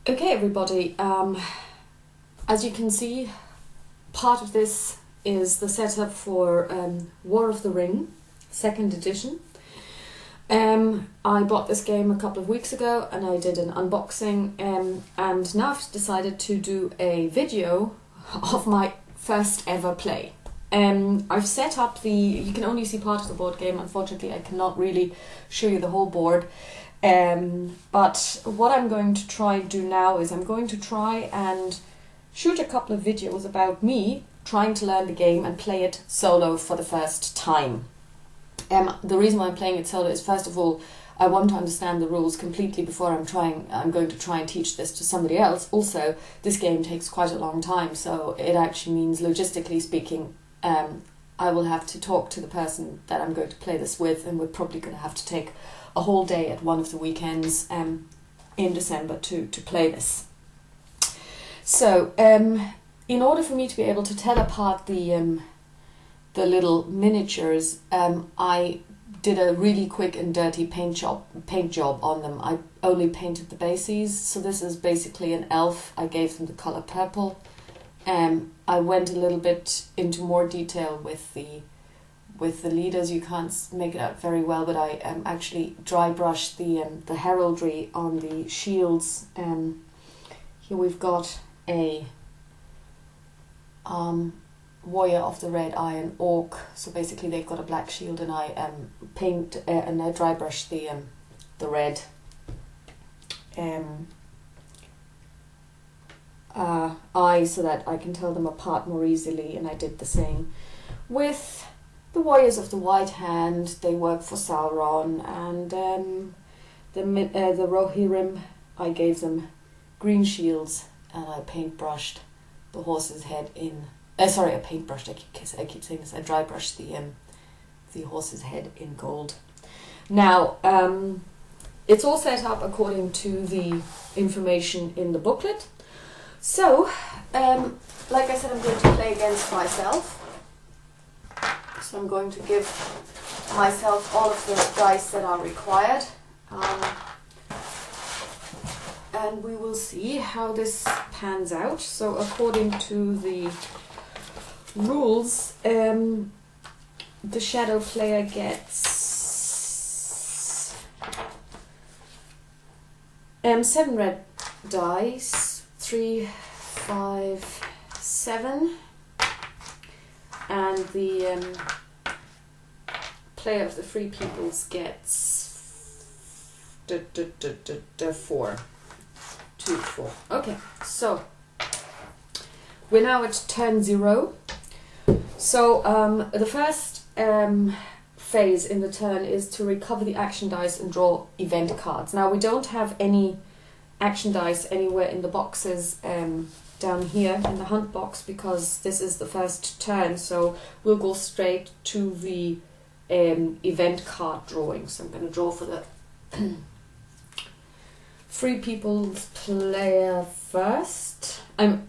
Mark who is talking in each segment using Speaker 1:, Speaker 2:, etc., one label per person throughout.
Speaker 1: Okay, everybody, as you can see, part of this is the setup for War of the Ring, 2nd edition. I bought this game a couple of weeks ago and I did an unboxing, and now I've decided to do a video of my first ever play. I've set up you can only see part of the board game, unfortunately I cannot really show you the whole board. But what I'm going to try and do now is I'm going to try and shoot a couple of videos about me trying to learn the game and play it solo for the first time. The reason why I'm playing it solo is, first of all, I want to understand the rules completely before I'm going to try and teach this to somebody else. Also, this game takes quite a long time, so it actually means, logistically speaking, I will have to talk to the person that I'm going to play this with, and we're probably going to have to take a whole day at one of the weekends in December to play this. So, in order for me to be able to tell apart the little miniatures, I did a really quick and dirty paint job on them. I only painted the bases, so this is basically an elf. I gave them the color purple. I went a little bit into more detail with the leaders. You can't make it out very well, but I actually dry brushed the heraldry on the shields. Here we've got a warrior of the red iron orc. So basically they've got a black shield, and I and I dry brushed the red eye so that I can tell them apart more easily. And I did the same with the warriors of the white hand. They work for Sauron, and the Rohirrim, I gave them green shields, and I paintbrushed the horse's head in. I paintbrushed. I keep saying this. I dry brushed the horse's head in gold. Now, it's all set up according to the information in the booklet. So, like I said, I'm going to play against myself. So I'm going to give myself all of the dice that are required, and we will see how this pans out. So according to the rules, the shadow player gets 7 red dice, 3, 5, 7. And the player of the Free Peoples gets 4. 2, 4. Okay, so we're now at turn 0. So the first phase in the turn is to recover the action dice and draw event cards. Now, we don't have any action dice anywhere in the boxes down here in the hunt box, because this is the first turn, so we'll go straight to the event card drawing. So I'm going to draw for the Free People's player first. I'm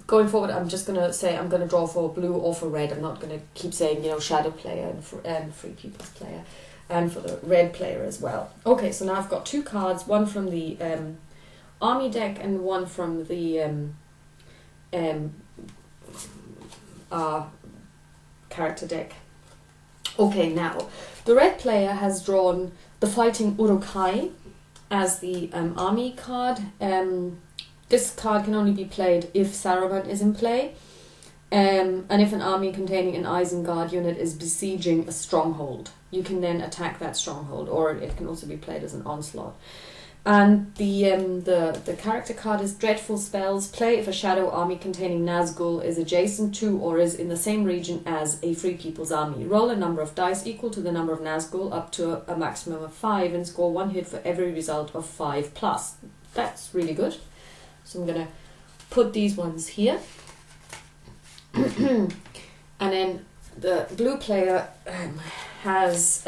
Speaker 1: going forward, I'm just going to say I'm going to draw for blue or for red. I'm not going to keep saying, shadow player and Free People's player, and for the red player as well. Okay, so now I've got 2 cards, one from the army deck and one from the character deck. Okay, now the red player has drawn the Fighting Uruk-hai as the army card. This card can only be played if Saruman is in play, and if an army containing an Isengard unit is besieging a stronghold. You can then attack that stronghold, or it can also be played as an onslaught. And the character card is Dreadful Spells. Play if a shadow army containing Nazgul is adjacent to or is in the same region as a Free People's army. Roll a number of dice equal to the number of Nazgul up to a maximum of 5 and score 1 hit for every result of 5+. That's really good. So I'm going to put these ones here. And then the blue player has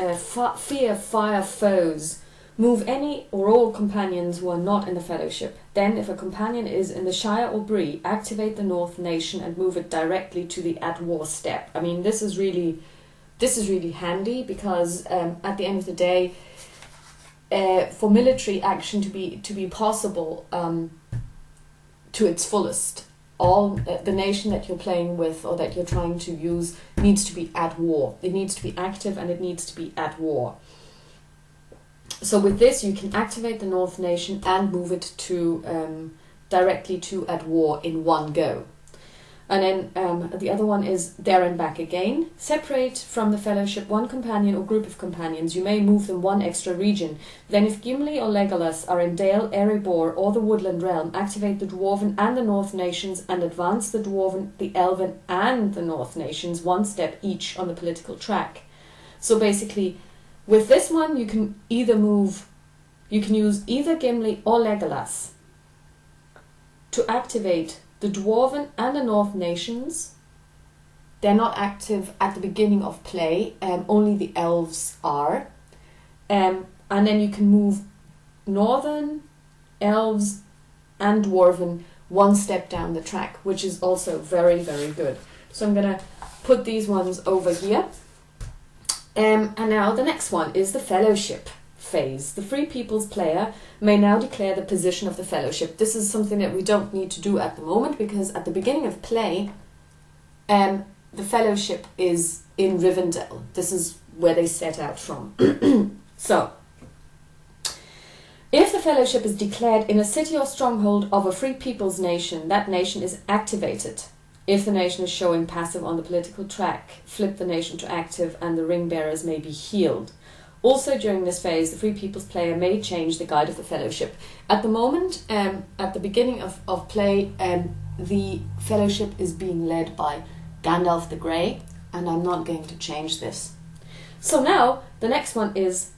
Speaker 1: Fear Fire Foes. Move any or all companions who are not in the Fellowship. Then, if a companion is in the Shire or Bree, activate the North Nation and move it directly to the At War step. I mean, this is really handy, because at the end of the day, for military action to be possible, to its fullest. All the nation that you're playing with or that you're trying to use needs to be at war. It needs to be active and it needs to be at war. So with this, you can activate the North Nation and move it to directly to at war in one go. And then the other one is there and back again. Separate from the fellowship one companion or group of companions. You may move them one extra region. Then if Gimli or Legolas are in Dale, Erebor or the Woodland Realm, activate the Dwarven and the North Nations and advance the Dwarven, the Elven and the North Nations one step each on the political track. So basically, with this one, you can use either Gimli or Legolas to activate the Dwarven and the North Nations. They're not active at the beginning of play, only the elves are. And then you can move Northern, elves and Dwarven one step down the track, which is also very, very good. So I'm going to put these ones over here. And now the next one is the Fellowship phase. The Free Peoples player may now declare the position of the Fellowship. This is something that we don't need to do at the moment, because at the beginning of play, the Fellowship is in Rivendell. This is where they set out from. So, if the Fellowship is declared in a city or stronghold of a Free Peoples nation, that nation is activated. If the nation is showing passive on the political track, flip the nation to active and the ring bearers may be healed. Also during this phase, the Free Peoples player may change the guide of the Fellowship. At the moment, at the beginning of play, the Fellowship is being led by Gandalf the Grey, and I'm not going to change this. So now, the next one is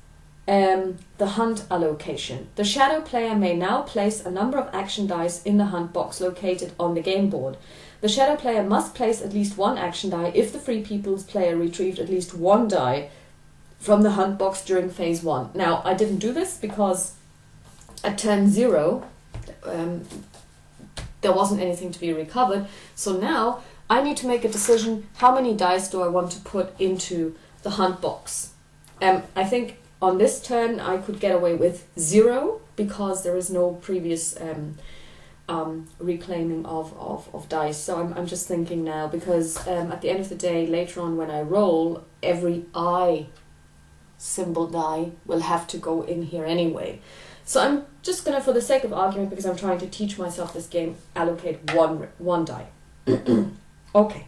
Speaker 1: the hunt allocation. The Shadow player may now place a number of action dice in the hunt box located on the game board. The Shadow player must place at least one action die if the Free Peoples player retrieved at least one die from the hunt box during phase 1. Now, I didn't do this because at turn 0, there wasn't anything to be recovered. So now I need to make a decision, how many dice do I want to put into the hunt box? I think on this turn I could get away with 0 because there is no previous reclaiming of dice. So I'm just thinking now, because at the end of the day, later on when I roll, every I symbol die will have to go in here anyway. So I'm just gonna, for the sake of argument, because I'm trying to teach myself this game, allocate one die. Okay.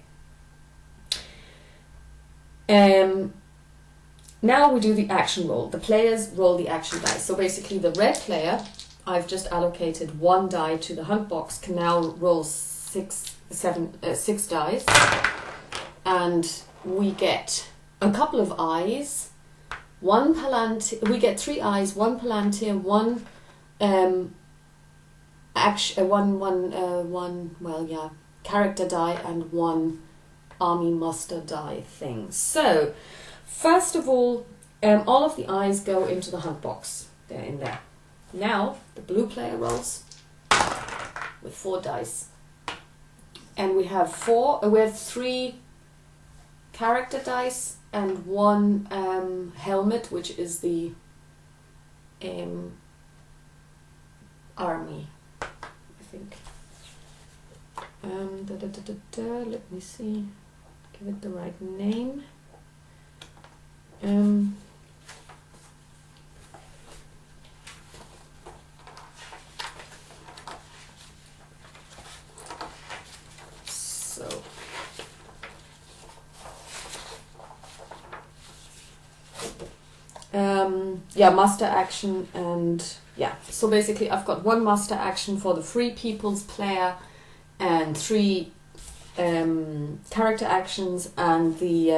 Speaker 1: Now we do the action roll. The players roll the action dice. So basically the red player, I've just allocated one die to the hunt box, can now roll six dice, and we get a couple of eyes, one Palantir. We get 3 eyes, one Palantir, one character die, and one army muster die thing. So first of all of the eyes go into the hunt box. They're in there. Now the blue player rolls with 4 dice, and we have 3 character dice and 1 helmet, which is the army, I think. Let me see, give it the right name. Muster action, and so basically I've got 1 muster action for the Free Peoples player and 3 character actions, and the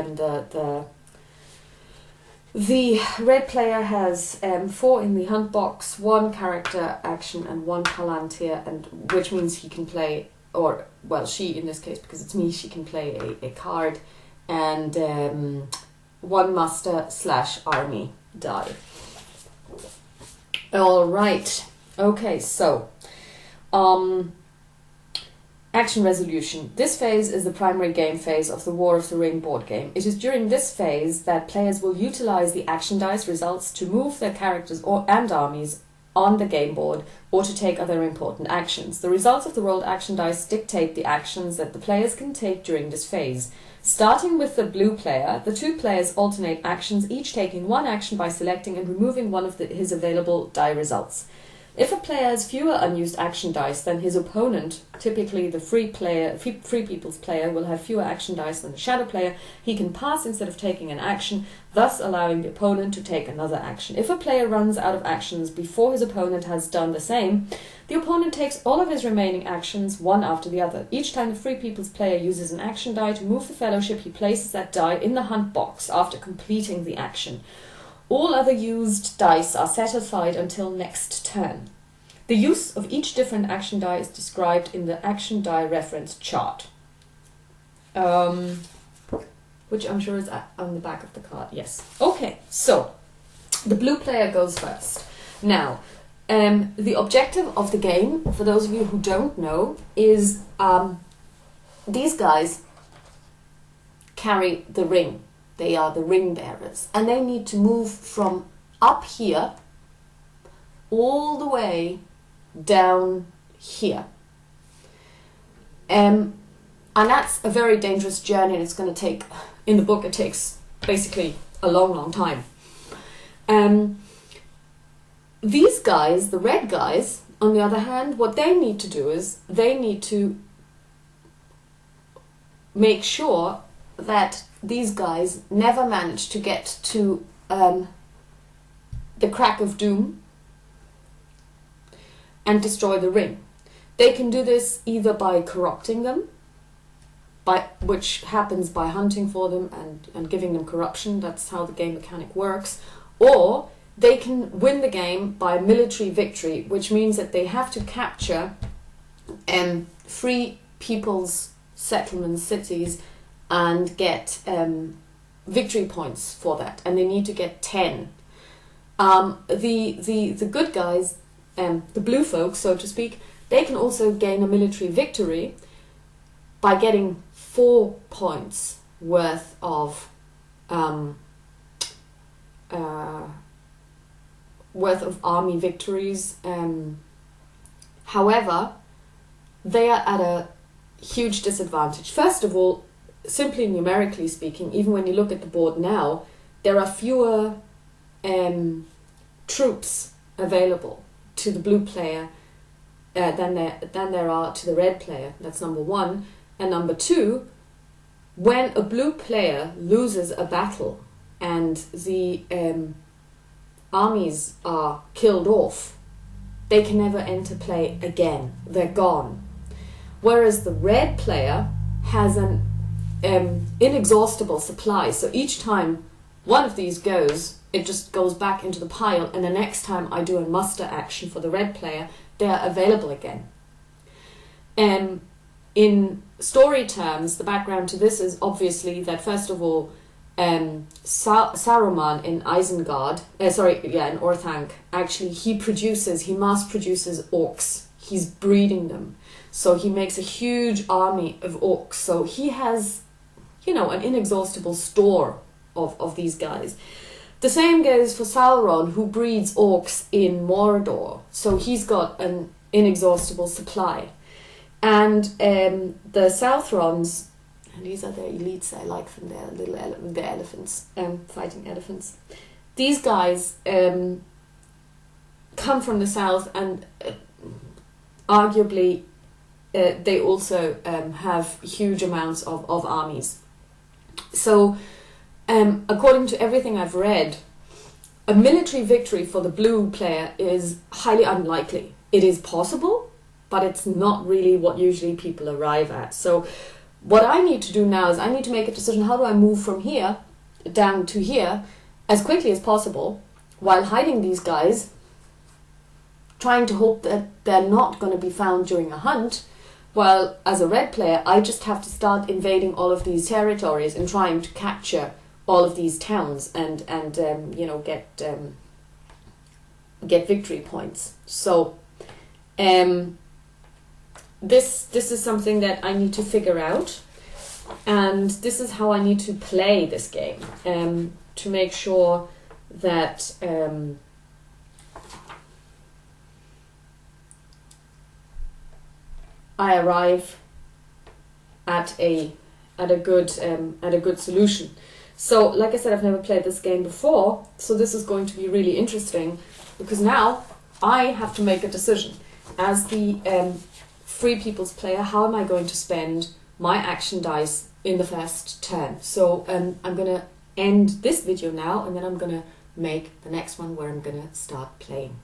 Speaker 1: red player has 4 in the hunt box, 1 character action and 1 Palantir, and which means he can play, or well, she in this case, because it's me, she can play a card, and 1 muster / army die. All right. Okay, so action resolution. This phase is the primary game phase of the War of the Ring board game. It is during this phase that players will utilize the action dice results to move their characters and armies on the game board or to take other important actions. The results of the rolled action dice dictate the actions that the players can take during this phase. Starting with the blue player, the two players alternate actions, each taking one action by selecting and removing one of his available die results. If a player has fewer unused action dice than his opponent, typically the free people's player will have fewer action dice than the shadow player, he can pass instead of taking an action, thus allowing the opponent to take another action. If a player runs out of actions before his opponent has done the same, the opponent takes all of his remaining actions one after the other. Each time the free people's player uses an action die to move the fellowship, he places that die in the hunt box after completing the action. All other used dice are set aside until next turn. The use of each different action die is described in the action die reference chart, which I'm sure is on the back of the card. Yes. Okay, so the blue player goes first. Now, the objective of the game, for those of you who don't know, is these guys carry the ring. They are the ring bearers, and they need to move from up here all the way down here. And that's a very dangerous journey, and it's going to take, in the book, it takes basically a long, long time. These guys, the red guys, on the other hand, what they need to do is they need to make sure that these guys never manage to get to the crack of doom and destroy the ring. They can do this either by corrupting them, which happens by hunting for them and giving them corruption. That's how the game mechanic works. Or they can win the game by military victory, which means that they have to capture free people's settlements, cities, and get victory points for that, and they need to get 10. The good guys, the blue folks, so to speak, they can also gain a military victory by getting 4 points worth of army victories. However, they are at a huge disadvantage. First of all, simply numerically speaking, even when you look at the board now, there are fewer troops available to the blue player than there are to the red player. That's number one. And number two, when a blue player loses a battle and the armies are killed off, they can never enter play again. They're gone. Whereas the red player has an inexhaustible supply. So each time one of these goes, it just goes back into the pile, and the next time I do a muster action for the red player, they are available again. In story terms, the background to this is obviously that, first of all, Saruman in Isengard, in Orthanc, actually he mass produces orcs. He's breeding them. So he makes a huge army of orcs. So he has, an inexhaustible store of these guys. The same goes for Sauron, who breeds orcs in Mordor. So he's got an inexhaustible supply. And the Southrons, and these are their elites, I like them, they're elephants, fighting elephants. These guys come from the south, and arguably they also have huge amounts of armies. So according to everything I've read, a military victory for the blue player is highly unlikely. It is possible, but it's not really what usually people arrive at. So what I need to do now is I need to make a decision. How do I move from here down to here as quickly as possible while hiding these guys, trying to hope that they're not going to be found during a hunt? While as a red player, I just have to start invading all of these territories and trying to capture all of these towns and get victory points. So this is something that I need to figure out, and this is how I need to play this game to make sure that I arrive at a good solution. So, like I said, I've never played this game before, so this is going to be really interesting because now I have to make a decision. As the Free People's player, how am I going to spend my action dice in the first turn? So I'm going to end this video now, and then I'm going to make the next one where I'm going to start playing.